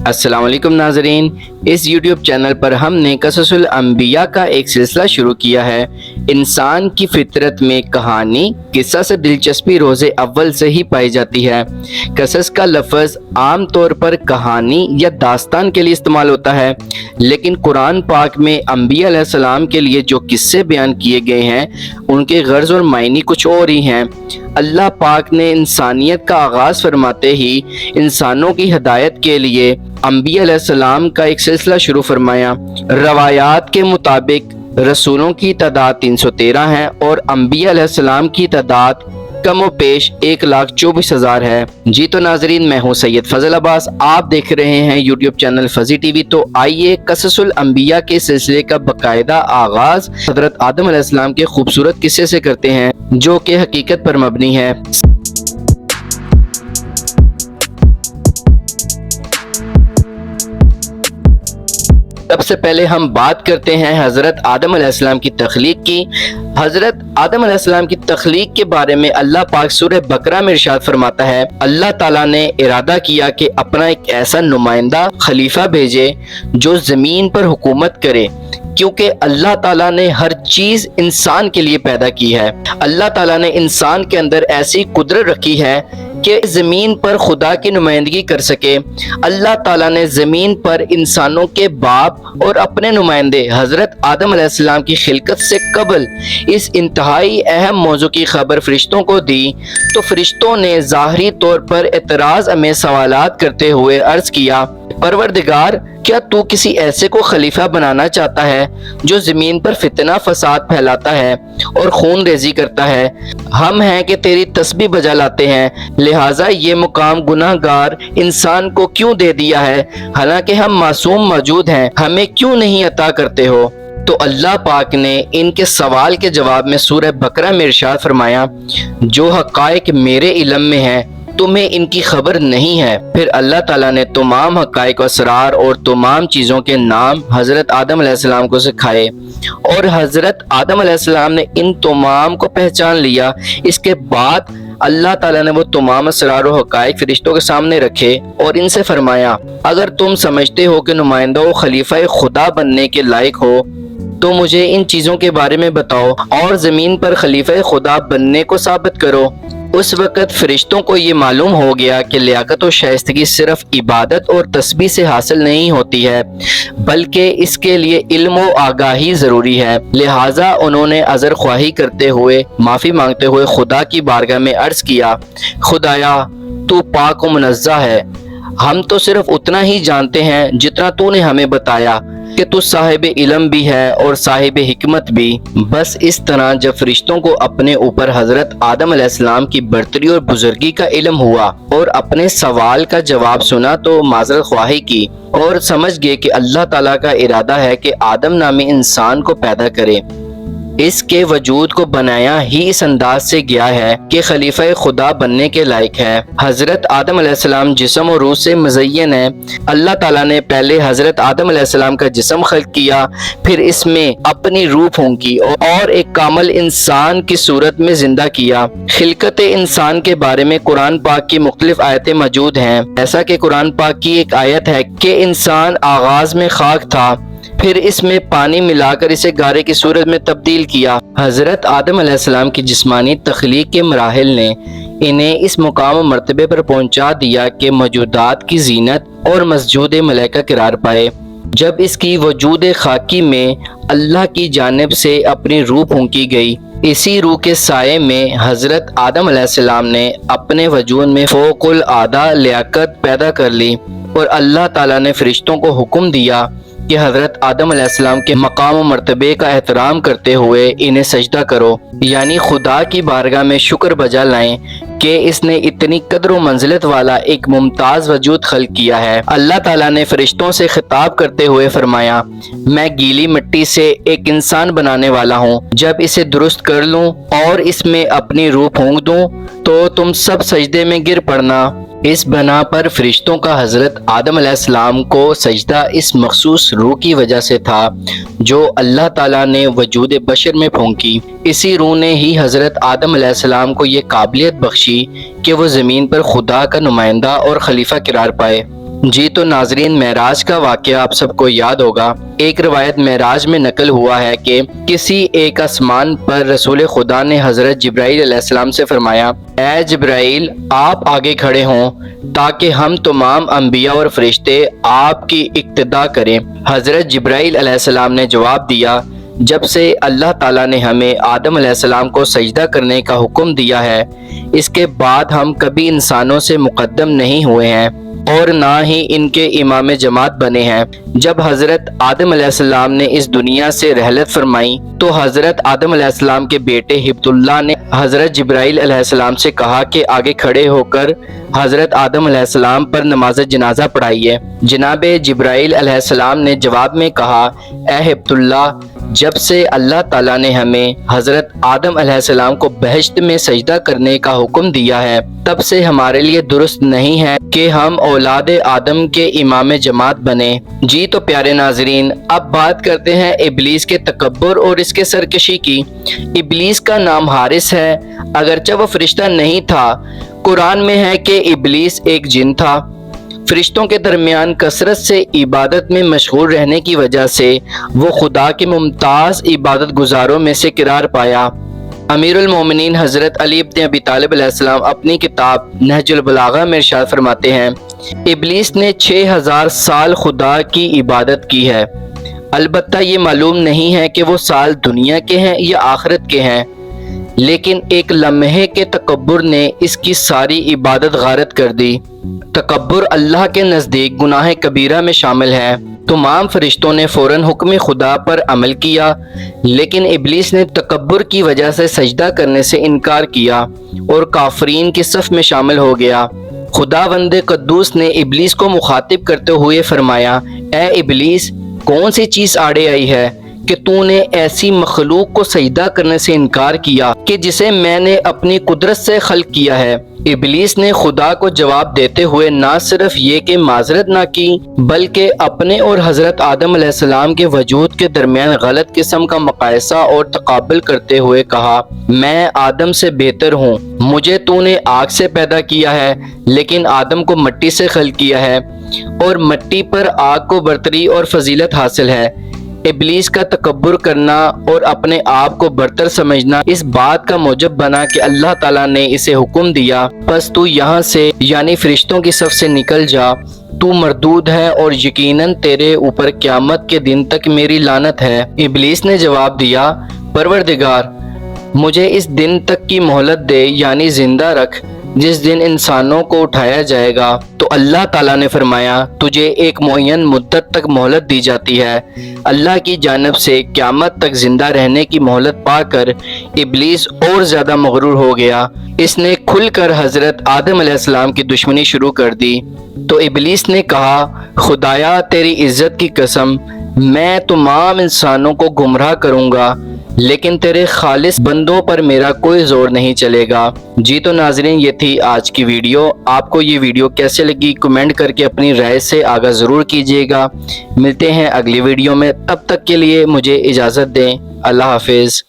السلام علیکم ناظرین، اس یوٹیوب چینل پر ہم نے قصص الانبیاء کا ایک سلسلہ شروع کیا ہے۔ انسان کی فطرت میں کہانی قصہ سے دلچسپی روز اول سے ہی پائی جاتی ہے۔ قصص کا لفظ عام طور پر کہانی یا داستان کے لیے استعمال ہوتا ہے، لیکن قرآن پاک میں انبیاء علیہ السلام کے لیے جو قصے بیان کیے گئے ہیں ان کے غرض اور معنی کچھ اور ہی ہیں۔ اللہ پاک نے انسانیت کا آغاز فرماتے ہی انسانوں کی ہدایت کے لیے انبیاء علیہ السلام کا ایک سلسلہ شروع فرمایا۔ روایات کے مطابق رسولوں کی تعداد 313 ہے اور انبیاء علیہ السلام کی تعداد کم و بیش 1,24,000 ہے۔ جی تو ناظرین، میں ہوں سید فضل عباس، آپ دیکھ رہے ہیں یوٹیوب چینل فضی ٹی وی۔ تو آئیے قصص الانبیاء کے سلسلے کا باقاعدہ آغاز حضرت آدم علیہ السلام کے خوبصورت قصے سے کرتے ہیں جو کہ حقیقت پر مبنی ہے۔ سب سے پہلے ہم بات کرتے ہیں حضرت آدم علیہ السلام کی تخلیق کی۔ حضرت آدم علیہ السلام کی تخلیق کے بارے میں اللہ پاک سورہ بقرہ میں ارشاد فرماتا ہے، اللہ تعالیٰ نے ارادہ کیا کہ اپنا ایک ایسا نمائندہ خلیفہ بھیجے جو زمین پر حکومت کرے، کیونکہ اللہ تعالیٰ نے ہر چیز انسان کے لیے پیدا کی ہے۔ اللہ تعالیٰ نے انسان کے اندر ایسی قدرت رکھی ہے کہ زمین پر خدا کی نمائندگی کر سکے۔ اللہ تعالیٰ نے زمین پر انسانوں کے باپ اور اپنے نمائندے حضرت آدم علیہ السلام کی خلقت سے قبل اس انتہائی اہم موضوع کی خبر فرشتوں کو دی، تو فرشتوں نے ظاہری طور پر اعتراض امیز سوالات کرتے ہوئے عرض کیا، پروردگار، کیا تو کسی ایسے کو خلیفہ بنانا چاہتا ہے جو زمین پر فتنہ فساد پھیلاتا ہے اور خون ریزی کرتا ہے؟ ہم ہیں کہ تیری تسبیح بجا لاتے ہیں، لہٰذا یہ مقام گناہ گار انسان کو کیوں دے دیا ہے؟ حالانکہ ہم معصوم موجود ہیں، ہمیں کیوں نہیں عطا کرتے ہو؟ تو اللہ پاک نے ان کے سوال کے جواب میں سورہ بقرہ میں ارشاد فرمایا، جو حقائق میرے علم میں ہیں تمہیں ان کی خبر نہیں ہے۔ پھر اللہ تعالیٰ نے تمام حقائق و اسرار اور تمام چیزوں کے نام حضرت آدم علیہ السلام کو سکھائے، اور حضرت آدم علیہ السلام نے ان تمام کو پہچان لیا۔ اس کے بعد اللہ تعالیٰ نے وہ تمام اسرار و حقائق فرشتوں کے سامنے رکھے اور ان سے فرمایا، اگر تم سمجھتے ہو کہ نمائندہ و خلیفہ خدا بننے کے لائق ہو تو مجھے ان چیزوں کے بارے میں بتاؤ اور زمین پر خلیفہ خدا بننے کو ثابت کرو۔ اس وقت فرشتوں کو یہ معلوم ہو گیا کہ لیاقت و شائستگی صرف عبادت اور تسبیح سے حاصل نہیں ہوتی ہے، بلکہ اس کے لیے علم و آگاہی ضروری ہے۔ لہٰذا انہوں نے عذر خواہی کرتے ہوئے، معافی مانگتے ہوئے خدا کی بارگاہ میں عرض کیا، خدایا، تو پاک و منزہ ہے، ہم تو صرف اتنا ہی جانتے ہیں جتنا تو نے ہمیں بتایا کہ تو صاحب علم بھی ہے اور صاحب حکمت بھی۔ بس اس طرح جب فرشتوں کو اپنے اوپر حضرت آدم علیہ السلام کی برتری اور بزرگی کا علم ہوا اور اپنے سوال کا جواب سنا تو معذرت خواہی کی اور سمجھ گئے کہ اللہ تعالیٰ کا ارادہ ہے کہ آدم نامی انسان کو پیدا کرے۔ اس کے وجود کو بنایا ہی اس انداز سے گیا ہے کہ خلیفہ خدا بننے کے لائق ہے۔ حضرت آدم علیہ السلام جسم و روح سے مزین ہے۔ اللہ تعالیٰ نے پہلے حضرت آدم علیہ السلام کا جسم خلق کیا، پھر اس میں اپنی روح پھونکی اور ایک کامل انسان کی صورت میں زندہ کیا۔ خلقت انسان کے بارے میں قرآن پاک کی مختلف آیتیں موجود ہیں، ایسا کہ قرآن پاک کی ایک آیت ہے کہ انسان آغاز میں خاک تھا، پھر اس میں پانی ملا کر اسے گارے کی صورت میں تبدیل کیا۔ حضرت آدم علیہ السلام کی جسمانی تخلیق کے مراحل نے انہیں اس مقام و مرتبے پر پہنچا دیا کہ موجودات کی زینت اور مسجود ملائکہ قرار پائے۔ جب اس کی وجود خاکی میں اللہ کی جانب سے اپنی روح پھونکی گئی، اسی روح کے سائے میں حضرت آدم علیہ السلام نے اپنے وجود میں فوق العادہ لیاقت پیدا کر لی، اور اللہ تعالیٰ نے فرشتوں کو حکم دیا کہ حضرت آدم علیہ السلام کے مقام و مرتبے کا احترام کرتے ہوئے انہیں سجدہ کرو، یعنی خدا کی بارگاہ میں شکر بجا لائیں کہ اس نے اتنی قدر و منزلت والا ایک ممتاز وجود خلق کیا ہے۔ اللہ تعالیٰ نے فرشتوں سے خطاب کرتے ہوئے فرمایا، میں گیلی مٹی سے ایک انسان بنانے والا ہوں، جب اسے درست کر لوں اور اس میں اپنی روح پھونک دوں تو تم سب سجدے میں گر پڑنا۔ اس بنا پر فرشتوں کا حضرت آدم علیہ السلام کو سجدہ اس مخصوص روح کی وجہ سے تھا جو اللہ تعالیٰ نے وجود بشر میں پھونکی۔ اسی روح نے ہی حضرت آدم علیہ السلام کو یہ قابلیت بخشی کہ وہ زمین پر خدا کا نمائندہ اور خلیفہ قرار پائے۔ جی تو ناظرین، معراج کا واقعہ آپ سب کو یاد ہوگا۔ ایک روایت معراج میں نقل ہوا ہے کہ کسی ایک آسمان پر رسول خدا نے حضرت جبرائیل علیہ السلام سے فرمایا، اے جبرائیل، آپ آگے کھڑے ہوں تاکہ ہم تمام انبیاء اور فرشتے آپ کی اقتدا کریں۔ حضرت جبرائیل علیہ السلام نے جواب دیا، جب سے اللہ تعالیٰ نے ہمیں آدم علیہ السلام کو سجدہ کرنے کا حکم دیا ہے، اس کے بعد ہم کبھی انسانوں سے مقدم نہیں ہوئے ہیں اور نہ ہی ان کے امام جماعت بنے ہیں۔ جب حضرت آدم علیہ السلام نے اس دنیا سے رحلت فرمائی تو حضرت آدم علیہ السلام کے بیٹے ہبت اللہ نے حضرت جبرائیل علیہ السلام سے کہا کہ آگے کھڑے ہو کر حضرت آدم علیہ السلام پر نماز جنازہ پڑھائیے۔ جناب جبرائیل علیہ السلام نے جواب میں کہا، اے ہبت اللہ، جب سے اللہ تعالیٰ نے ہمیں حضرت آدم علیہ السلام کو بہشت میں سجدہ کرنے کا حکم دیا ہے، تب سے ہمارے لیے درست نہیں ہے کہ ہم اولاد آدم کے امام جماعت بنیں۔ جی تو پیارے ناظرین، اب بات کرتے ہیں ابلیس کے تکبر اور اس کے سرکشی کی۔ ابلیس کا نام حارث ہے، اگرچہ وہ فرشتہ نہیں تھا۔ قرآن میں ہے کہ ابلیس ایک جن تھا۔ فرشتوں کے درمیان کثرت سے عبادت میں مشغول رہنے کی وجہ سے وہ خدا کے ممتاز عبادت گزاروں میں سے قرار پایا۔ امیر المومنین حضرت علی ابن ابی طالب علیہ السلام اپنی کتاب نہج البلاغہ میں ارشاد فرماتے ہیں، ابلیس نے 6000 سال خدا کی عبادت کی ہے، البتہ یہ معلوم نہیں ہے کہ وہ سال دنیا کے ہیں یا آخرت کے ہیں، لیکن ایک لمحے کے تکبر نے اس کی ساری عبادت غارت کر دی۔ تکبر اللہ کے نزدیک گناہ کبیرہ میں شامل ہے۔ تمام فرشتوں نے فوراً حکم خدا پر عمل کیا، لیکن ابلیس نے تکبر کی وجہ سے سجدہ کرنے سے انکار کیا اور کافرین کی صف میں شامل ہو گیا۔ خداوند قدوس نے ابلیس کو مخاطب کرتے ہوئے فرمایا، اے ابلیس، کون سی چیز آڑے آئی ہے کہ تو نے ایسی مخلوق کو سجدہ کرنے سے انکار کیا کہ جسے میں نے اپنی قدرت سے خلق کیا ہے؟ ابلیس نے خدا کو جواب دیتے ہوئے نہ صرف یہ کہ معذرت نہ کی، بلکہ اپنے اور حضرت آدم علیہ السلام کے وجود کے درمیان غلط قسم کا مقایسہ اور تقابل کرتے ہوئے کہا، میں آدم سے بہتر ہوں، مجھے تو نے آگ سے پیدا کیا ہے لیکن آدم کو مٹی سے خلق کیا ہے، اور مٹی پر آگ کو برتری اور فضیلت حاصل ہے۔ ابلیس کا تکبر کرنا اور اپنے آپ کو برتر سمجھنا اس بات کا موجب بنا کہ اللہ تعالیٰ نے اسے حکم دیا، پس تو یہاں سے یعنی فرشتوں کی صف سے نکل جا، تو مردود ہے اور یقیناً تیرے اوپر قیامت کے دن تک میری لعنت ہے۔ ابلیس نے جواب دیا، پروردگار، مجھے اس دن تک کی مہلت دے، یعنی زندہ رکھ جس دن انسانوں کو اٹھایا جائے گا۔ تو اللہ تعالیٰ نے فرمایا، تجھے ایک معین مدت تک مہلت دی جاتی ہے۔ اللہ کی جانب سے قیامت تک زندہ رہنے کی مہلت پا کر ابلیس اور زیادہ مغرور ہو گیا۔ اس نے کھل کر حضرت آدم علیہ السلام کی دشمنی شروع کر دی۔ تو ابلیس نے کہا، خدایا تیری عزت کی قسم، میں تمام انسانوں کو گمراہ کروں گا، لیکن تیرے خالص بندوں پر میرا کوئی زور نہیں چلے گا۔ جی تو ناظرین، یہ تھی آج کی ویڈیو۔ آپ کو یہ ویڈیو کیسے لگی کمنٹ کر کے اپنی رائے سے آگاہ ضرور کیجیے گا۔ ملتے ہیں اگلی ویڈیو میں، تب تک کے لیے مجھے اجازت دیں۔ اللہ حافظ۔